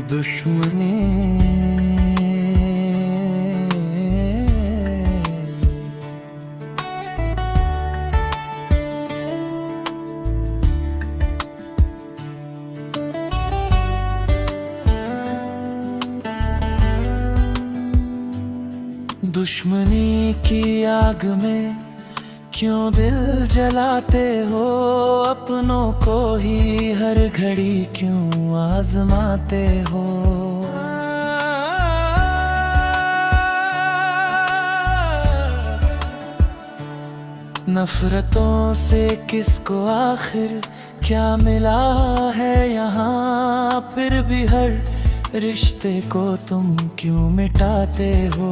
दुश्मनी दुश्मनी की आग में क्यों दिल जलाते हो, अपनों को ही हर घड़ी क्यों आजमाते हो। नफरतों से किसको आखिर क्या मिला है यहाँ, फिर भी हर रिश्ते को तुम क्यों मिटाते हो।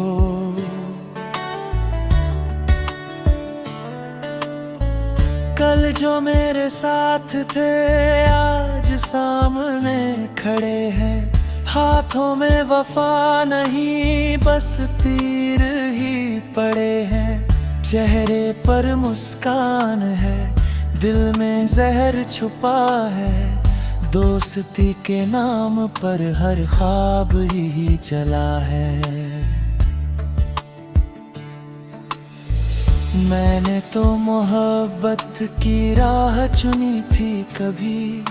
कल जो मेरे साथ थे आज सामने खड़े हैं, हाथों में वफा नहीं बस तीर ही पड़े हैं। चेहरे पर मुस्कान है, दिल में जहर छुपा है, दोस्ती के नाम पर हर ख्वाब ही चला है। मैंने तो मोहब्बत की राह चुनी थी कभी,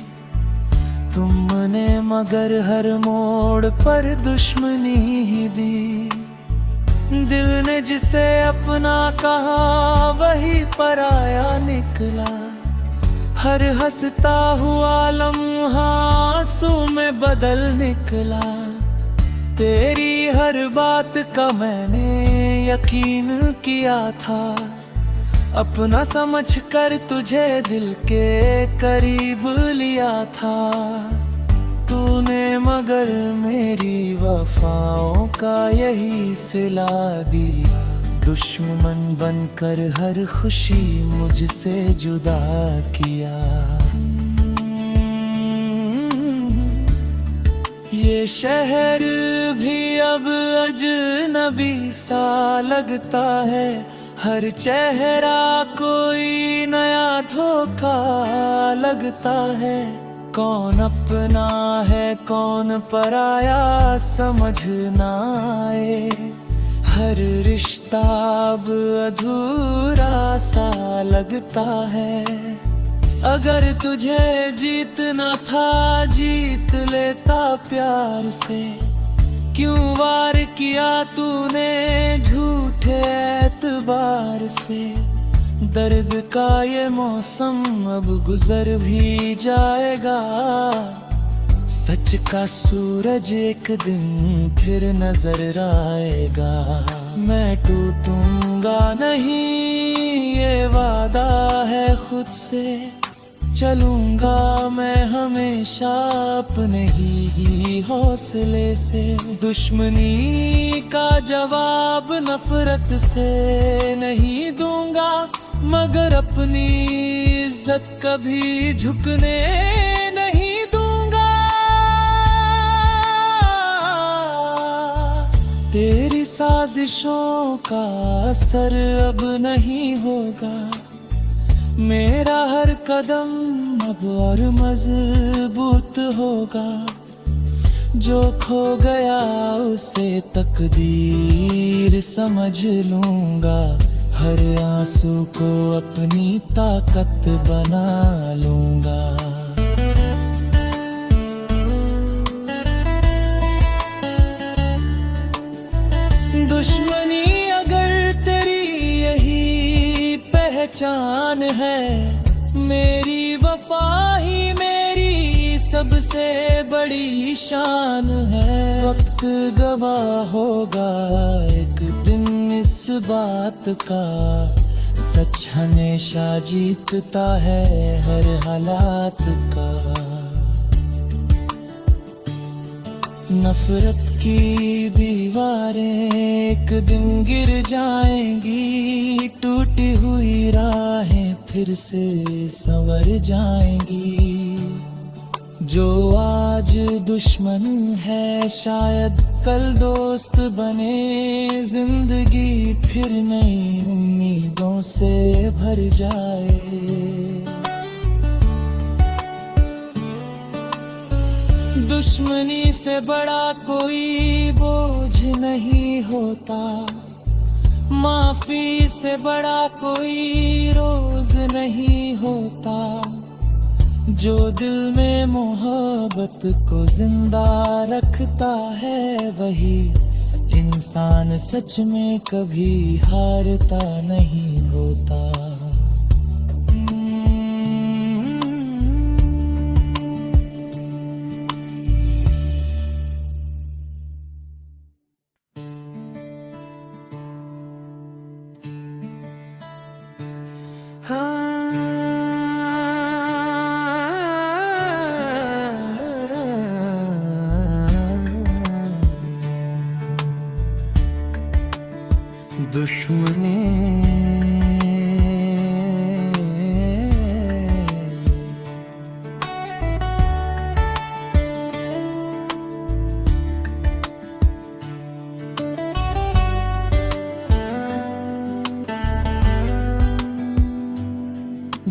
तुमने मगर हर मोड़ पर दुश्मनी ही दी। दिल ने जिसे अपना कहा वही पराया निकला, हर हंसता हुआ लम्हा आंसू में बदल निकला। तेरी हर बात का मैंने यकीन किया था, अपना समझ कर तुझे दिल के करीब लिया था। तूने मगर मेरी वफाओं का यही सिला दिया, दुश्मन बनकर हर खुशी मुझसे जुदा किया। ये शहर भी अब अजनबी सा लगता है, हर चेहरा कोई नया धोखा लगता है। कौन अपना है कौन पराया समझ ना आए, हर रिश्ता अब अधूरा सा लगता है। अगर तुझे जीतना था जीत लेता प्यार से, क्यों वार किया तूने झूठे एतबार से। दर्द का ये मौसम अब गुजर भी जाएगा, सच का सूरज एक दिन फिर नजर आएगा। मैं टूटूंगा नहीं ये वादा है खुद से, चलूंगा मैं हमेशा अपने ही हौसले से। दुश्मनी का जवाब नफरत से नहीं दूंगा, मगर अपनी इज्जत कभी झुकने नहीं दूंगा। तेरी साजिशों का असर अब नहीं होगा, मेरा हर कदम अब और मजबूत होगा। जो खो गया उसे तकदीर समझ लूंगा, हर आंसू को अपनी ताकत बना लूंगा। दुश्मनी अगर तेरी यही पहचान है, मेरी वफा ही मेरी सबसे बड़ी शान है। वक्त गवाह होगा एक दिन इस बात का, सच हमेशा जीतता है हर हालात का। नफरत की दीवारें एक दिन गिर जाएंगी, टूटी हुई राहें फिर से संवर जाएंगी। जो आज दुश्मन है, शायद कल दोस्त बने। जिंदगी फिर नई उम्मीदों से भर जाए। दुश्मनी से बड़ा कोई बोझ नहीं होता, माफी से बड़ा कोई रोज नहीं होता। जो दिल में मोहब्बत को जिंदा रखता है, वही इंसान सच में कभी हारता नहीं होता। दुश्मनी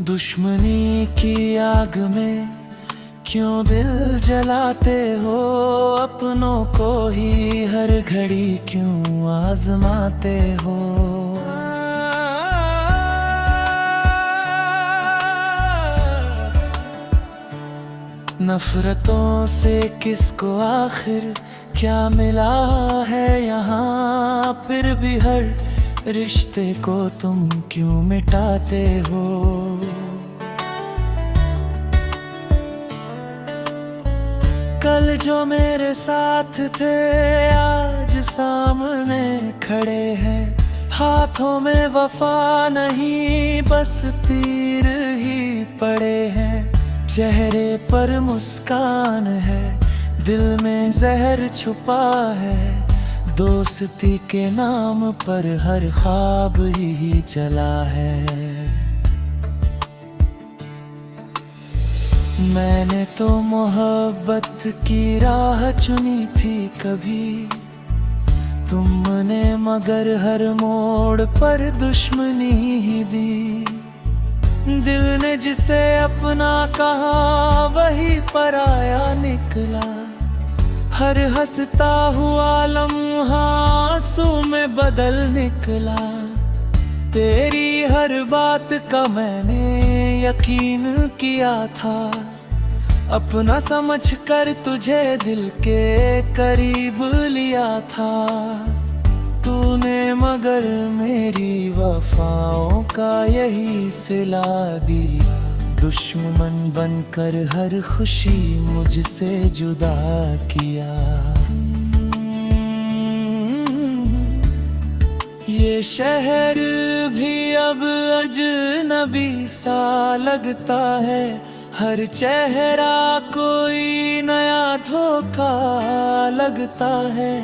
दुश्मनी की आग में क्यों दिल जलाते हो? अपनों को ही हर घड़ी क्यों आजमाते हो? नफरतों से किसको आखिर क्या मिला है यहाँ? फिर भी हर रिश्ते को तुम क्यों मिटाते हो? कल जो मेरे साथ थे आज सामने खड़े हैं। हाथों में वफा नहीं, बस तीर ही पड़े हैं। चेहरे पर मुस्कान है, दिल में जहर छुपा है। दोस्ती के नाम पर हर ख्वाब ही चला है। मैंने तो मोहब्बत की राह चुनी थी कभी, तुमने मगर हर मोड़ पर दुश्मनी ही दी। दिल ने जिसे अपना कहा वही पराया निकला। हर हंसता हुआ लम्हा आंसू में बदल निकला। तेरी हर बात का मैंने यकीन किया था, अपना समझ कर तुझे दिल के करीब लिया था। तूने मगर मेरी वफाओं का यही सिला दिया। दुश्मन बनकर हर खुशी मुझसे जुदा किया। ये शहर भी अब अजनबी सा लगता है। हर चेहरा कोई नया धोखा लगता है।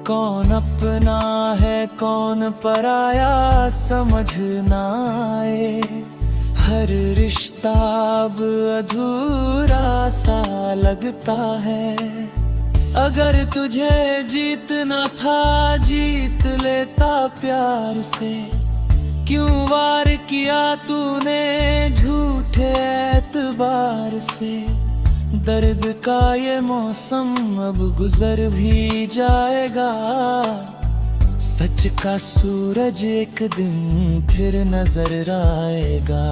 कौन अपना है कौन पराया समझ ना आए। हर रिश्ता अब अधूरा सा लगता है। अगर तुझे जीतना था जीत लेता प्यार से। क्यों वार किया तूने झूठे एतबार से। दर्द का ये मौसम अब गुजर भी जाएगा। सच का सूरज एक दिन फिर नजर आएगा।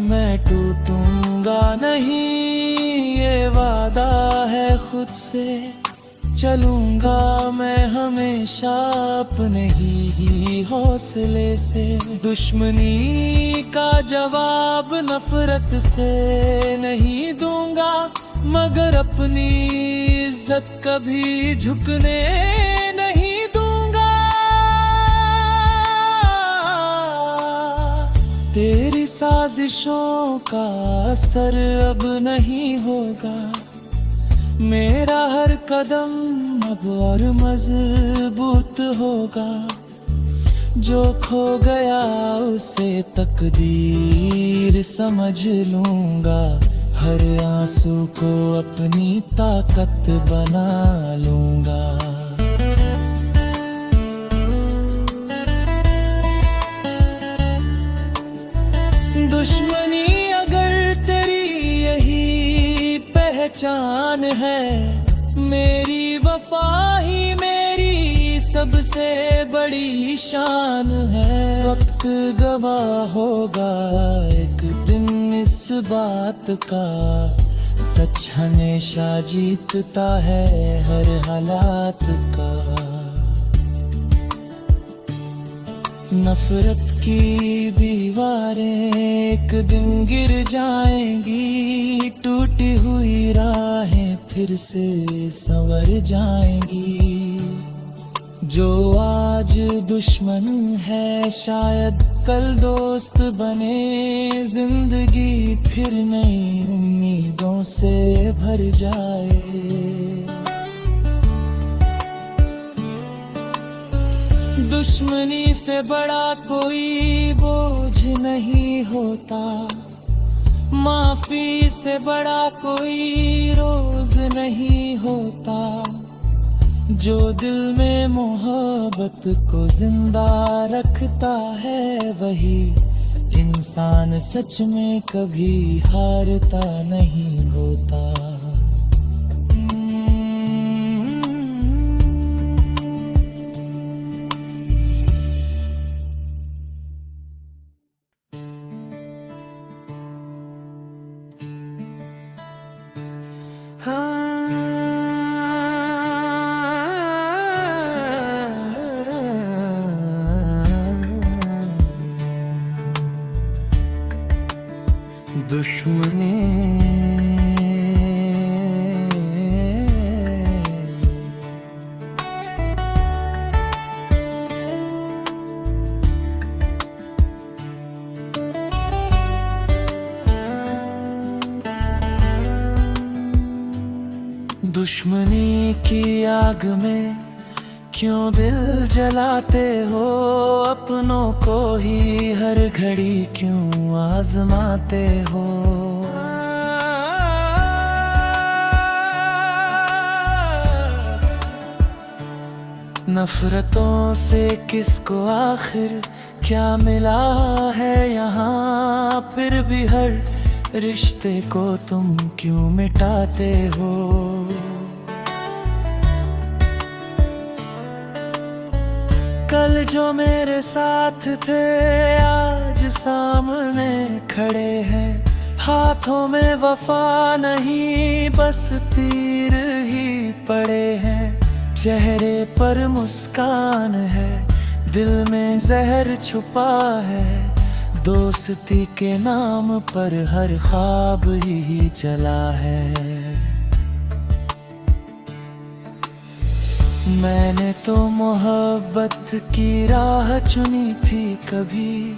मैं टूटूंगा नहीं ये वादा है खुद से। चलूंगा मैं हमेशा अपने ही हौसले से। दुश्मनी का जवाब नफरत से नहीं दूंगा, मगर अपनी इज्जत कभी झुकने नहीं दूंगा। तेरी साजिशों का असर अब नहीं होगा। मेरा हर कदम अब और मजबूत होगा। जो खो गया उसे तकदीर समझ लूंगा। हर आंसू को अपनी ताकत बना लूंगा। दुश्मनी अगर तेरी यही पहचान है, मेरी वफा ही मेरी सबसे बड़ी शान है। वक्त गवाह होगा एक दिन इस बात का, सच हमेशा जीतता है हर हालात का। नफरत की दीवारें एक दिन गिर जाएंगी, टूटी हुई राहें फिर से संवर जाएंगी। जो आज दुश्मन है शायद कल दोस्त बने, जिंदगी फिर नई उम्मीदों से भर जाए। दुश्मनी से बड़ा कोई बोझ नहीं होता, माफी से बड़ा कोई रोज नहीं होता। जो दिल में मोहब्बत को जिंदा रखता है, वही इंसान सच में कभी हारता नहीं होता। दुश्मनी दुश्मनी की आग में क्यों दिल जलाते हो, अपनों को ही हर घड़ी क्यों आजमाते हो। नफरतों से किसको आखिर क्या मिला है यहाँ, फिर भी हर रिश्ते को तुम क्यों मिटाते हो। कल जो मेरे साथ थे आज सामने खड़े हैं, हाथों में वफा नहीं बस तीर ही पड़े हैं। चेहरे पर मुस्कान है, दिल में जहर छुपा है, दोस्ती के नाम पर हर ख्वाब ही चला है। मैंने तो मोहब्बत की राह चुनी थी कभी,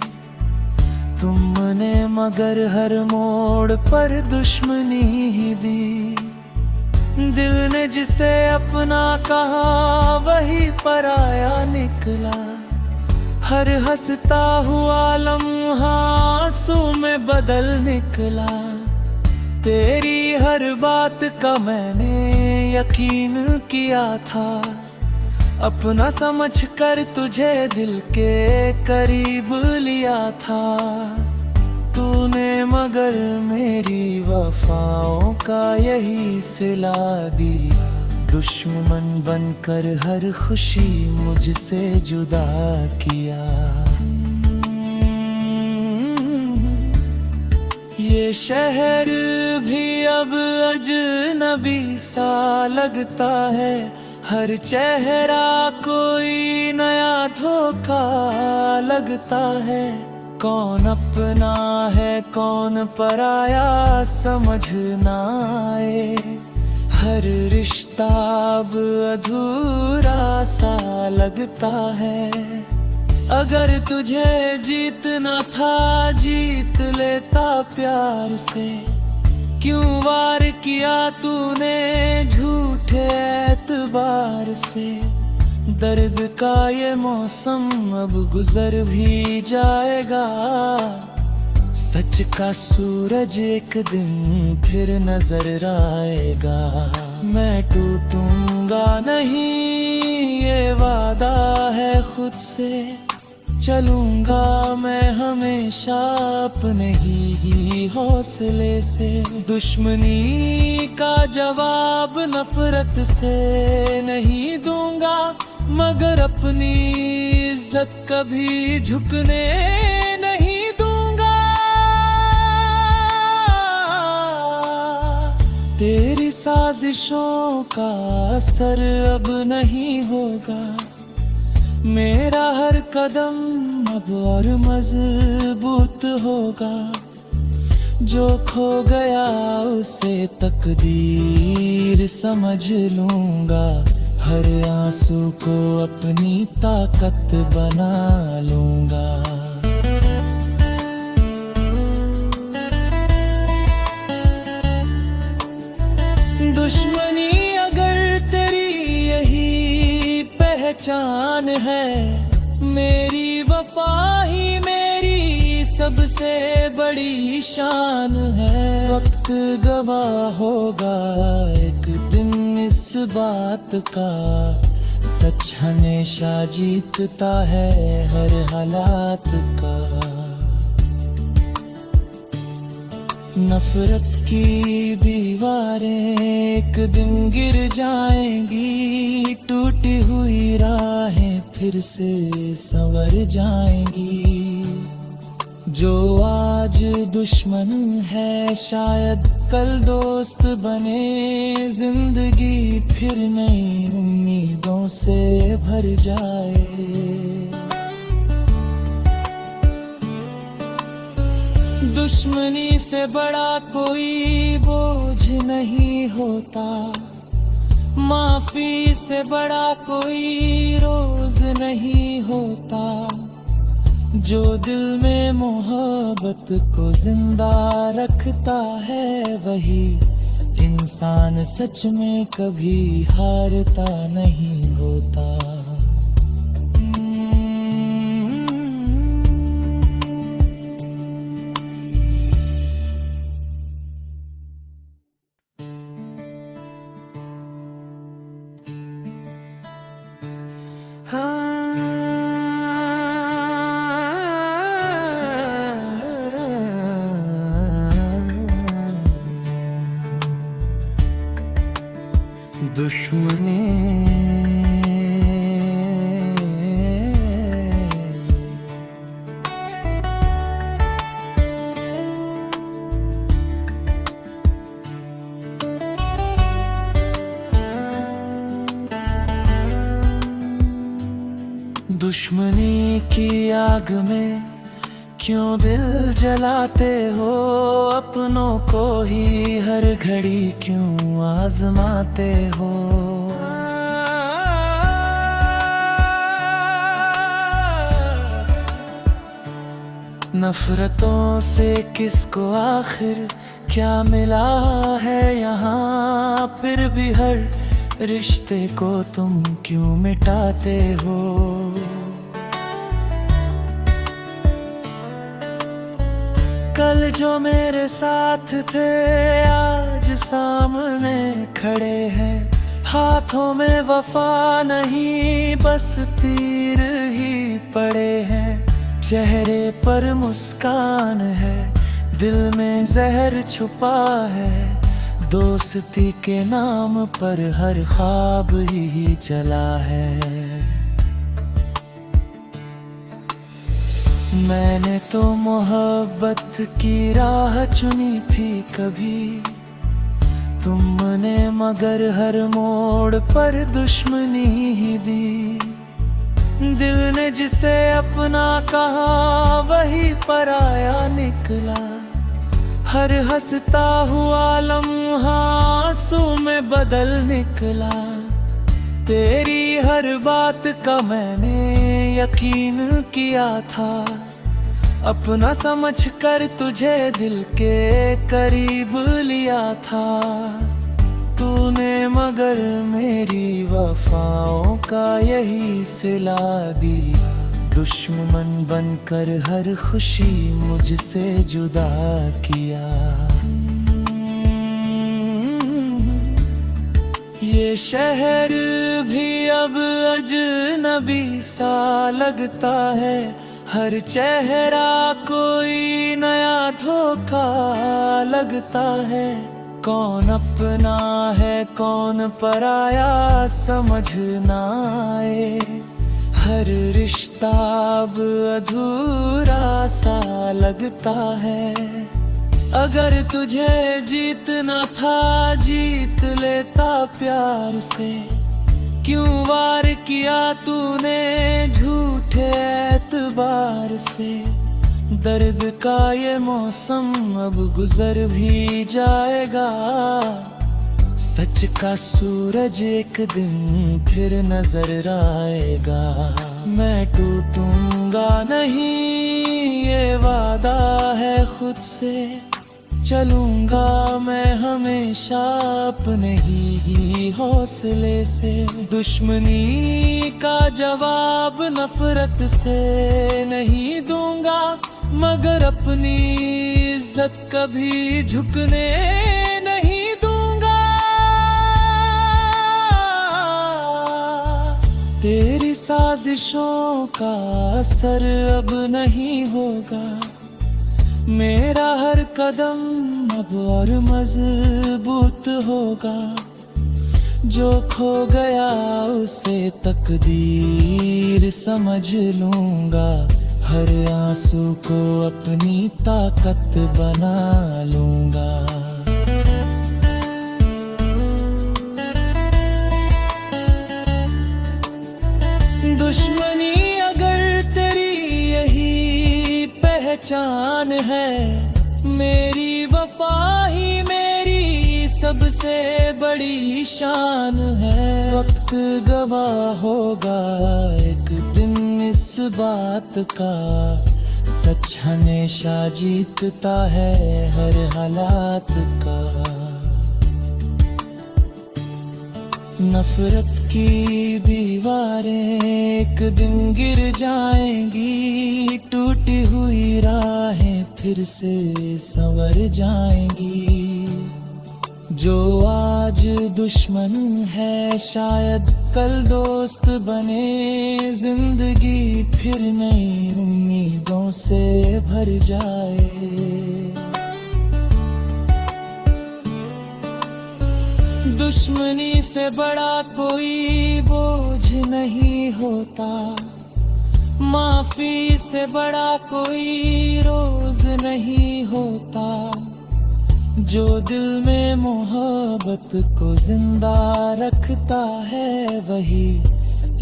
तुमने मगर हर मोड़ पर दुश्मनी ही दी। दिल ने जिसे अपना कहा वही पराया निकला, हर हंसता हुआ लम्हा आंसू में बदल निकला। तेरी हर बात का मैंने यकीन किया था, अपना समझ कर तुझे दिल के करीब लिया था। तूने मगर मेरी वफाओं का यही सिला दिया, दुश्मन बनकर हर खुशी मुझसे जुदा किया। ये शहर भी अब अजनबी सा लगता है, हर चेहरा कोई नया धोखा लगता है। कौन अपना है कौन पराया समझ ना आए, हर रिश्ता अब अधूरा सा लगता है। अगर तुझे जीतना था जीत लेता प्यार से, क्यों वार किया तूने झूठे एतबार से। दर्द का ये मौसम अब गुजर भी जाएगा, सच का सूरज एक दिन फिर नजर आएगा। मैं टूटूंगा नहीं, ये वादा है खुद से। चलूंगा मैं हमेशा अपने ही हौसले से। दुश्मनी का जवाब नफरत से नहीं दूंगा, मगर अपनी इज्जत कभी झुकने नहीं दूंगा। तेरी साजिशों का असर अब नहीं होगा। मेरा हर कदम अब और मजबूत होगा। जो खो गया उसे तकदीर समझ लूंगा। हर आंसू को अपनी ताकत बना लूंगा। दुश्मनी अगर तेरी यही पहचान है, मेरी वफा ही मेरी सबसे बड़ी शान है। वक्त गवाह होगा एक दिन इस बात का, सच हमेशा जीतता है हर हालात का। नफरत की दीवारें एक दिन गिर जाएंगी, टूटी हुई राहें फिर से संवर जाएंगी। जो आज दुश्मन है शायद कल दोस्त बने। जिंदगी फिर नई उम्मीदों से भर जाए। दुश्मनी से बड़ा कोई बोझ नहीं होता। माफी से बड़ा कोई रोज नहीं होता। जो दिल में मोहब्बत को जिंदा रखता है, वही इंसान सच में कभी हारता नहीं होता। दुश्मनी दुश्मनी की आग में क्यों दिल जलाते हो। अपनों को ही हर घड़ी क्यों आजमाते हो। नफरतों से किसको आखिर क्या मिला है यहाँ। फिर भी हर रिश्ते को तुम क्यों मिटाते हो। कल जो मेरे साथ थे आज सामने खड़े हैं। हाथों में वफा नहीं बस तीर ही पड़े हैं। चेहरे पर मुस्कान है, दिल में जहर छुपा है। दोस्ती के नाम पर हर ख्वाब ही चला है। मैंने तो मोहब्बत की राह चुनी थी कभी, तुमने मगर हर मोड़ पर दुश्मनी ही दी। दिल ने जिसे अपना कहा वही पराया निकला। हर हंसता हुआ लम्हा आंसू में बदल निकला। तेरी हर बात का मैंने यकीन किया था। अपना समझ कर तुझे दिल के करीब लिया था। तूने मगर मेरी वफाओं का यही सिला दिया। दुश्मन बनकर हर खुशी मुझसे जुदा किया। ये शहर भी अब अजनबी सा लगता है, हर चेहरा कोई नया धोखा लगता है। कौन अपना है कौन पराया समझ ना आए, हर रिश्ता अब अधूरा सा लगता है। अगर तुझे जीतना था जीत लेता प्यार से, क्यों वार किया तूने झूठे एतबार से। दर्द का ये मौसम अब गुजर भी जाएगा, सच का सूरज एक दिन फिर नजर आएगा। मैं टूटूंगा नहीं ये वादा है खुद से, चलूंगा मैं हमेशा अपने ही हौसले से। दुश्मनी का जवाब नफरत से नहीं दूंगा, मगर अपनी इज्जत कभी झुकने नहीं दूंगा। तेरी साजिशों का असर अब नहीं होगा, मेरा हर कदम अब और मजबूत होगा। जो खो गया उसे तकदीर समझ लूंगा, हर आंसू को अपनी ताकत बना लूंगा। दुश्मनी अगर तेरी यही पहचान है, मेरी वफा ही मेरी सबसे बड़ी शान है। वक्त गवाह होगा एक दिन इस बात का, सच हमेशा जीतता है हर हालात का। नफरत की दीवारें एक दिन गिर जाएंगी, टूटी हुई राहें फिर से संवर जाएंगी। जो आज दुश्मन है शायद कल दोस्त बने, जिंदगी फिर नई उम्मीदों से भर जाए। दुश्मनी से बड़ा कोई बोझ नहीं होता, माफी से बड़ा कोई रोज नहीं होता। जो दिल में मोहब्बत को जिंदा रखता है, वही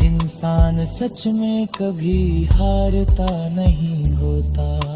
इंसान सच में कभी हारता नहीं होता।